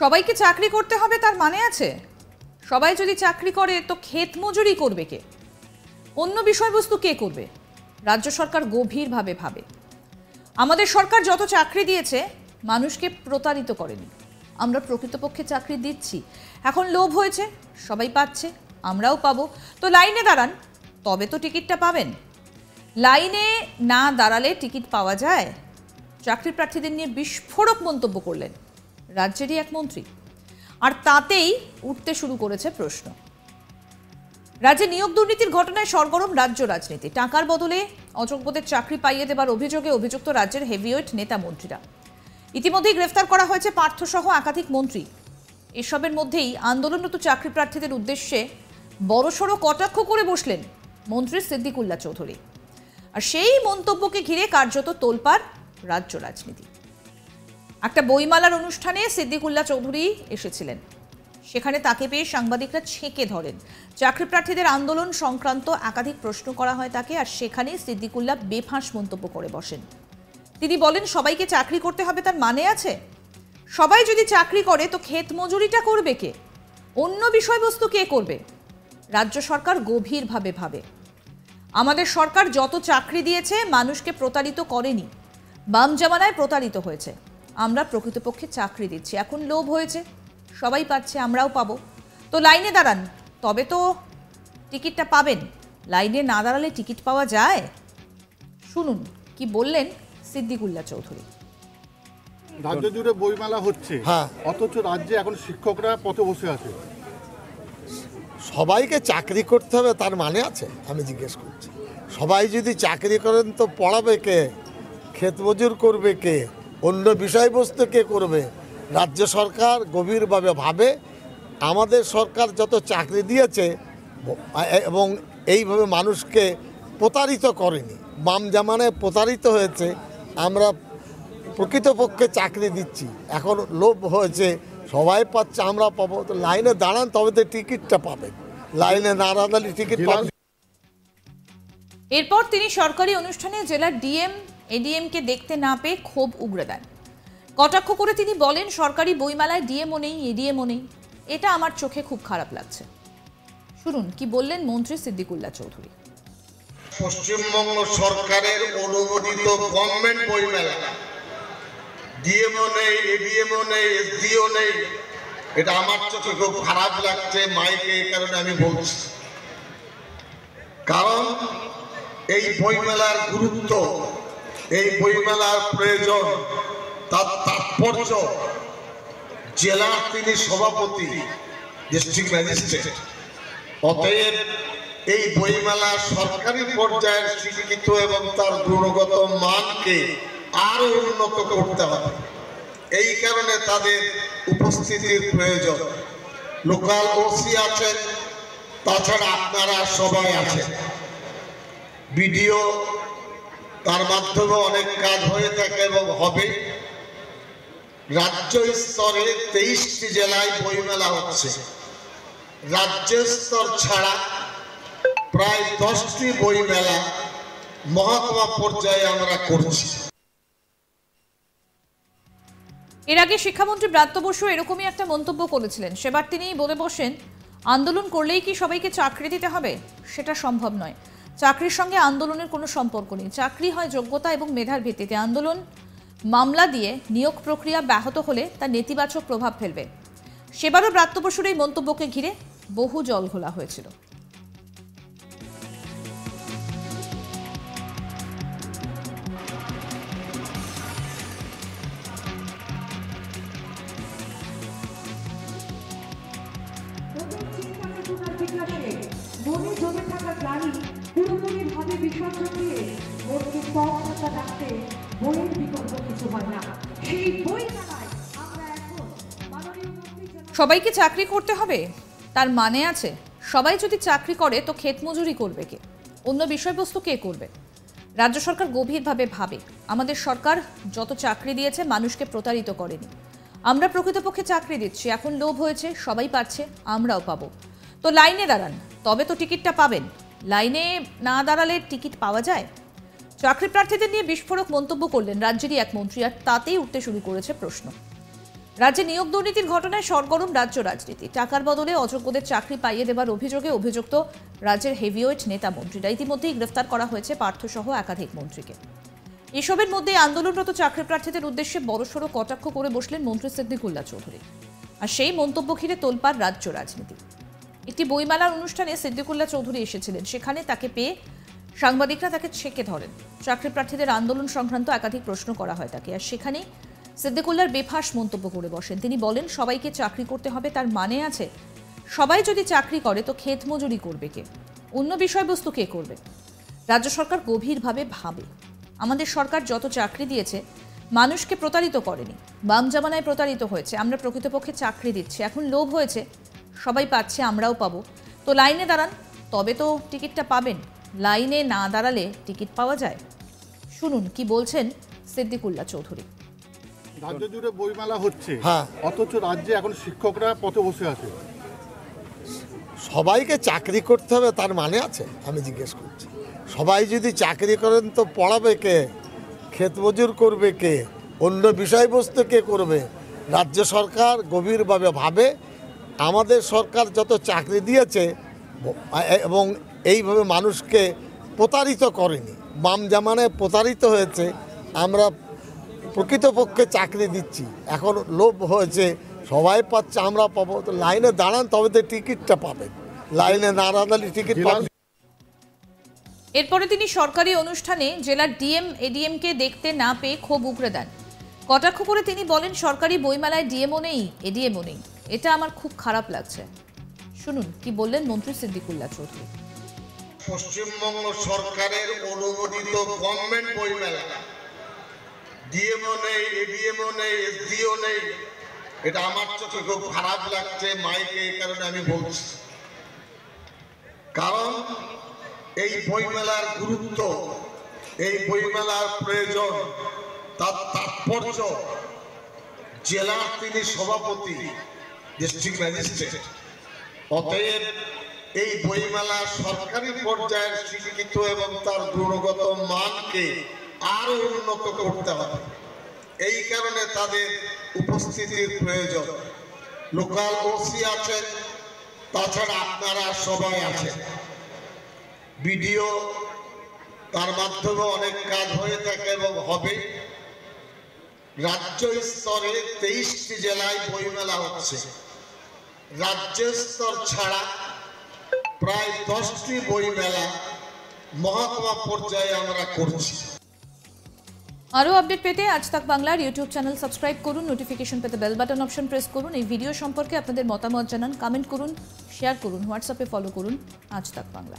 সবাইকে চাকরি করতে হবে তার মানে আছে? সবাই যদি চাকরি করে তো ক্ষেত মজুরি করবে কে? অন্য বিষয়বস্তু কে করবে? রাজ্য সরকার গভীরভাবে ভাবে। আমাদের সরকার যত চাকরি দিয়েছে মানুষকে প্রতারিত করেনি। আমরা প্রকৃতপক্ষে চাকরি দিচ্ছি, এখন লোভ হয়েছে, সবাই পাচ্ছে, আমরাও পাবো। তো লাইনে দাঁড়ান, তবে তো টিকিটটা পাবেন। লাইনে না দাঁড়ালে টিকিট পাওয়া যায়? চাকরি প্রার্থীদের নিয়ে বিস্ফোরক মন্তব্য করলেন রাজ্যেরই এক মন্ত্রী, আর তাতেই উঠতে শুরু করেছে প্রশ্ন। রাজ্যে নিয়োগ দুর্নীতির ঘটনায় সরগরম রাজ্য রাজনীতি। টাকার বদলে অযোগ্যদের চাকরি পাইয়ে দেবার অভিযোগে অভিযুক্ত রাজ্যের হেভিওয়েট নেতা মন্ত্রীরা। ইতিমধ্যেই গ্রেফতার করা হয়েছে পার্থসহ একাধিক মন্ত্রী। এসবের মধ্যেই আন্দোলনরত চাকরি প্রার্থীদের উদ্দেশ্যে বড়সড় কটাক্ষ করে বসলেন মন্ত্রী সিদ্দিকুল্লাহ চৌধুরী। আর সেই মন্তব্যকে ঘিরে কার্যত তোলপাড় রাজ্য রাজনীতি। একটা বইমেলার অনুষ্ঠানে সিদ্দিকুল্লাহ চৌধুরী এসেছিলেন, সেখানে তাকে পেয়ে সাংবাদিকরা ছেঁকে ধরেন। চাকরি প্রার্থীদের আন্দোলন সংক্রান্ত একাধিক প্রশ্ন করা হয় তাকে, আর সেখানেই সিদ্দিকুল্লাহ বেফাঁস মন্তব্য করে বসেন। তিনি বলেন, সবাইকে চাকরি করতে হবে তার মানে আছে? সবাই যদি চাকরি করে তো ক্ষেত মজুরিটা করবে কে? অন্য বিষয়বস্তু কে করবে? রাজ্য সরকার গভীরভাবে ভাবে। আমাদের সরকার যত চাকরি দিয়েছে মানুষকে প্রতারিত করেনি, বাম জামানায় প্রতারিত হয়েছে। আমরা প্রকৃতপক্ষে চাকরি দিচ্ছি, এখন লোভ হয়েছে, সবাই পাচ্ছে, আমরাও পাবো। তো লাইনে দাঁড়ান, তবে তো টিকিটটা পাবেন। লাইনে না দাঁড়ালে টিকিট পাওয়া যায়? শুনুন কি বললেন সিদ্দিকুল্লাহ চৌধুরী। রাজ্য জুড়ে বইমেলা হচ্ছে, অথচ রাজ্যে এখন শিক্ষকরা পথে বসে আছে। সবাইকে চাকরি করতে হবে তার মানে আছে? আমি জিজ্ঞেস করছি, সবাই যদি চাকরি করেন তো পড়াবে কে? ক্ষেত মজুর করবে কে? অন্য বিষয়বস্তু কে করবে? রাজ্য সরকার গভীরভাবে ভাবে। আমাদের সরকার যত চাকরি দিয়েছে এবং এইভাবে মানুষকে প্রতারিত করেনি, বাম জামানায় প্রতারিত হয়েছে, আমরা প্রকৃতপক্ষে চাকরি দিচ্ছি, এখন লোভ হয়েছে, সবাই পাচ্ছে, আমরা পাবো। তো লাইনে দাঁড়ান, তবে তো টিকিটটা পাবেন। লাইনে না দাঁড়ালে টিকিট পাবেন। এরপর তিনি সরকারি অনুষ্ঠানে জেলার ডিএম এডিএমকে দেখতে না পেয়ে ক্ষোভ উগরে দেন। কটাক্ষ করে তিনি বলেন, সরকারি বইমেলায় ডিএমও নেই, এডিএমও নেই। এটা আমার চোখে খুব খারাপ লাগছে। শুনুন কি বললেন মন্ত্রী সিদ্দিকুল্লাহ চৌধুরী। পশ্চিমবঙ্গ সরকারের অনুমোদিত গভর্নমেন্ট বইমেলা, ডিএমও নেই, এডিএমও নেই, এসডিও নেই, এটা আমার চোখে খুব খারাপ লাগছে। মাইকে এই কারণে আমি বলছি, কারণ এই বইমেলার গুরুত্ব, এই বইমেলার প্রয়োজন, তার তাৎপর্য জেলার তিনি সভাপতি, ডিস্ট্রিক্ট ম্যাজিস্ট্রেট। অতএব এই বইমেলা সরকারি পর্যায়ের স্বীকৃত এবং তার গুণগত মানকে আরো উন্নত করতে হবে। এই কারণে তাদের উপস্থিতির প্রয়োজন। লোকাল ওসি আছেন, তাছাড়া আপনারা সবাই আছেন, বিডিও, তার মাধ্যমে অনেক কাজ হয়ে থাকে এবং হবে। রাজ্য স্তরে 23টি জেলায় বইমেলা হচ্ছে। রাজ্য স্তর ছাড়া প্রায় 10টি বইমেলা মহকুমা পর্যায়ে আমরা করছি। এর আগে শিক্ষামন্ত্রী ব্রাত্য বসু এরকমই একটা মন্তব্য করেছিলেন। সেবার তিনি বলে বসেন, আন্দোলন করলেই কি সবাইকে চাকরি দিতে হবে? সেটা সম্ভব নয়। চাকরির সঙ্গে আন্দোলনের কোনো সম্পর্ক নেই। চাকরি হয় যোগ্যতা এবং মেধার ভিত্তিতে। আন্দোলন মামলা দিয়ে নিয়োগ প্রক্রিয়া ব্যাহত হলে তা নেতিবাচক প্রভাব ফেলবে। সেবারও ব্রাত্য বসুর এই মন্তব্যকে ঘিরে বহু জল ঘোলা হয়েছিল। মনে জমে থাকা গাড়ি পুরোপুরিভাবে বিসর্জন দিয়ে মনকে পথটা রাখতে বইয়ের বিকল্প কিছু হয় না। সেই বই মেলায় আমরা এখন সবাইকে চাকরি করতে হবে তার মানে আছে? সবাই যদি চাকরি করে তো ক্ষেত মজুরি করবে কে? অন্য বিষয়বস্তু কে করবে? রাজ্য সরকার গভীরভাবে ভাবে। আমাদের সরকার যত চাকরি দিয়েছে মানুষকে প্রতারিত করেনি, আমরা প্রকৃতপক্ষে চাকরি দিচ্ছি, এখন লোভ হয়েছে, সবাই পাচ্ছে, আমরাও পাবো। তো লাইনে দাঁড়ান, তবে তো টিকিটটা পাবেন। লাইনে না দাঁড়ালে টিকিট পাওয়া যায়? চাকরি প্রার্থীদের নিয়ে বিস্ফোরক মন্তব্য করলেন রাজ্যেরই এক মন্ত্রী, আর তাতেই উঠতে শুরু করেছে প্রশ্ন। রাজ্যে নিয়োগ দুর্নীতির ঘটনায় সরগরম রাজ্য রাজনীতি। টাকার বদলে অযোগ্যদের চাকরি পাইয়ে দেবার অভিযোগে অভিযুক্ত রাজ্যের হেভিওয়েট নেতা মন্ত্রীরা। ইতিমধ্যেই গ্রেফতার করা হয়েছে পার্থসহ একাধিক মন্ত্রীকে। এসবের মধ্যে আন্দোলনরত চাকরি প্রার্থীদের উদ্দেশ্যে বড়সড় কটাক্ষ করে বসলেন মন্ত্রী সিদ্দিকুল্লাহ চৌধুরী। আর সেই মন্তব্য ঘিরে তোলপাড় রাজ্য রাজনীতি। একটি বইমেলার অনুষ্ঠানে সিদ্দিকুল্লাহ চৌধুরী এসেছিলেন। সেখানে তাকে পেয়ে সাংবাদিকরা তাকে ছেঁকে ধরেন। চাকরি প্রার্থীদের আন্দোলন সংক্রান্ত একাধিক প্রশ্ন করা হয় তাকে। আর সেখানেই সিদ্দিকুল্লাহর বেফাঁস মন্তব্য করে বসেন। তিনি বলেন, সবাইকে চাকরি করতে হবে তার মানে আছে? সবাই যদি চাকরি করে তো ক্ষেত মজুরি করবে কে? অন্য বিষয়বস্তু কে করবে? রাজ্য সরকার গভীরভাবে ভাবে। আমাদের সরকার যত চাকরি দিয়েছে মানুষকে প্রতারিত করেনি, বাম জামানায় প্রতারিত হয়েছে। আমরা প্রকৃতপক্ষে চাকরি দিচ্ছি, এখন লোভ হয়েছে, সবাই পাচ্ছে আমরাও পাবো। তো লাইনে দাঁড়ান, তবে তো টিকিটটা পাবেন। লাইনে না দাঁড়ালে টিকিট পাওয়া যায়? শুনুন কি বলছেন সিদ্দিকুল্লাহ চৌধুরী। রাজ্য জুড়ে বইমেলা হচ্ছে, অথচ রাজ্যে এখন শিক্ষকরা পথে বসে আছে। সবাইকে চাকরি করতে হবে তার মানে আছে? আমি জিজ্ঞেস করছি। সবাই যদি চাকরি করেন তো পড়াবে কে? ক্ষেত মজুর করবে কে? অন্য বিষয়বস্তু কে করবে? রাজ্য সরকার গভীরভাবে ভাবে। আমাদের সরকার যত চাকরি দিয়েছে এবং এইভাবে মানুষকে প্রতারিত করেনি, বাম জামানায় প্রতারিত হয়েছে। আমরা প্রকৃতপক্ষে চাকরি দিচ্ছি, এখন লোভ হয়েছে, সবাই পাচ্ছে আমরা পাবো। তো লাইনে দাঁড়ান, তবে তো টিকিটটা পাবেন। লাইনে না দাঁড়ালে টিকিট পাবেন। এরপরে তিনি সরকারি অনুষ্ঠানে জেলার ডিএম এডিএমকে দেখতে না পেয়ে ক্ষোভ উগরে দেন। কটাক্ষ করে তিনি বলেন, সরকারি বইমেলায় ডিএমও নেই, এডিএমও নেই। এটা আমার খুব খারাপ লাগছে। শুনুন কি বললেন মন্ত্রী সিদ্দিকুল্লাহ চৌধুরী। পশ্চিমবঙ্গ সরকারের অনুমোদিত গভর্নমেন্ট বইমেলা, ডিএমও নেই, এডিএমও নেই, এসডিও নেই। এটা আমার চোখে খুব খারাপ লাগছে মাইকে, এই কারণে আমি বলছি। কারণ এই বইমেলার গুরুত্ব, এই বইমেলার প্রয়োজন, তার তাৎপর্য জেলার তিনি সভাপতি, ডিস্ট্রিক্ট ম্যাজিস্ট্রেট। অতএব এই বইমেলা সরকারি পর্যায়ের স্বীকৃত এবং তার গুণগত মানকে আরো উন্নত করতে হবে। এই কারণে তাদের উপস্থিতির প্রয়োজন। লোকাল ওসি আছেন, তাছাড়া আপনারা সবাই আছেন। বিডিও, তার মাধ্যমে অনেক কাজ হয়ে থাকে এবং হবে। রাজ্য স্তরে 23টি জেলায় বইমেলা হচ্ছে। রাজ্য স্তর ছাড়া প্রায় 10টি বইমেলা মহকুমা পর্যায়ে আমরা করছি। আরও আপডেট পেতে আজ তাক বাংলার ইউটিউব চ্যানেল সাবস্ক্রাইব করুন, নোটিফিকেশন পেতে বেল বাটন অপশন প্রেস করুন। এই ভিডিও সম্পর্কে আপনাদের মতামত জানান, কমেন্ট করুন, শেয়ার করুন, হোয়াটসঅ্যাপে ফলো করুন আজ তাক বাংলা।